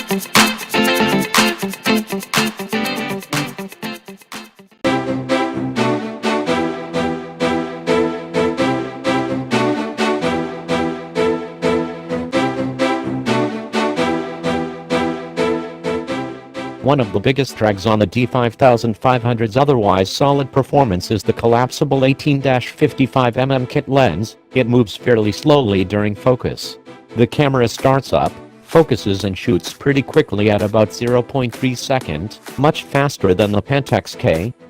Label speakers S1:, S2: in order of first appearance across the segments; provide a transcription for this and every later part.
S1: One of the biggest drags on the D5500's otherwise solid performance is the collapsible 18-55mm kit lens. It moves fairly slowly during focus. The camera starts up, focuses and shoots pretty quickly at about 0.3 seconds, much faster than the Pentax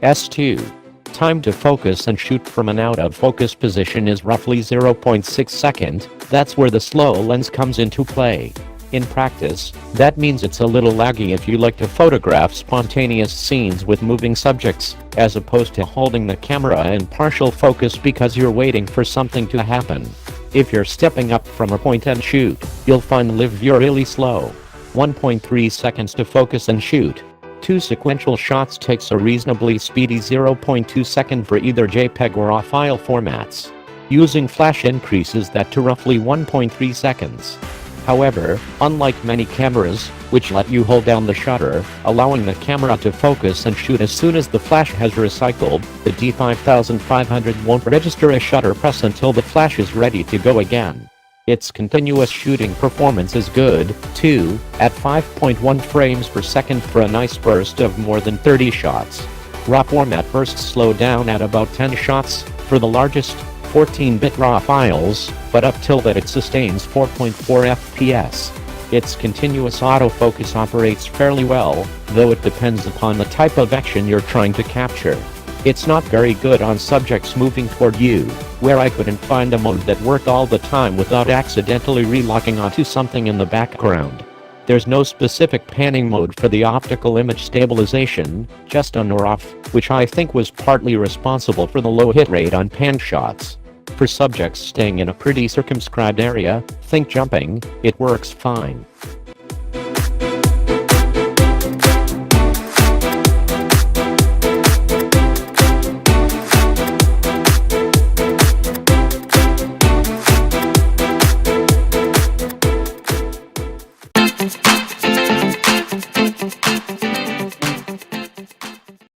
S1: S2. Time to focus and shoot from an out-of-focus position is roughly 0.6 seconds. That's where the slow lens comes into play. In practice, that means it's a little laggy if you like to photograph spontaneous scenes with moving subjects, as opposed to holding the camera in partial focus because you're waiting for something to happen. If you're stepping up from a point and shoot, you'll find live view really slow. 1.3 seconds to focus and shoot. 2 sequential shots takes a reasonably speedy 0.2 second for either JPEG or RAW file formats. Using flash increases that to roughly 1.3 seconds. However, unlike many cameras, which let you hold down the shutter, allowing the camera to focus and shoot as soon as the flash has recycled, the D5500 won't register a shutter press until the flash is ready to go again. Its continuous shooting performance is good, too, at 5.1 frames per second for a nice burst of more than 30 shots. RAW format bursts slow down at about 10 shots for the largest 14-bit RAW files, but up till that it sustains 4.4 FPS. Its continuous autofocus operates fairly well, though it depends upon the type of action you're trying to capture. It's not very good on subjects moving toward you, where I couldn't find a mode that worked all the time without accidentally relocking onto something in the background. There's no specific panning mode for the optical image stabilization, just on or off, which I think was partly responsible for the low hit rate on pan shots. For subjects staying in a pretty circumscribed area, think jumping, it works fine.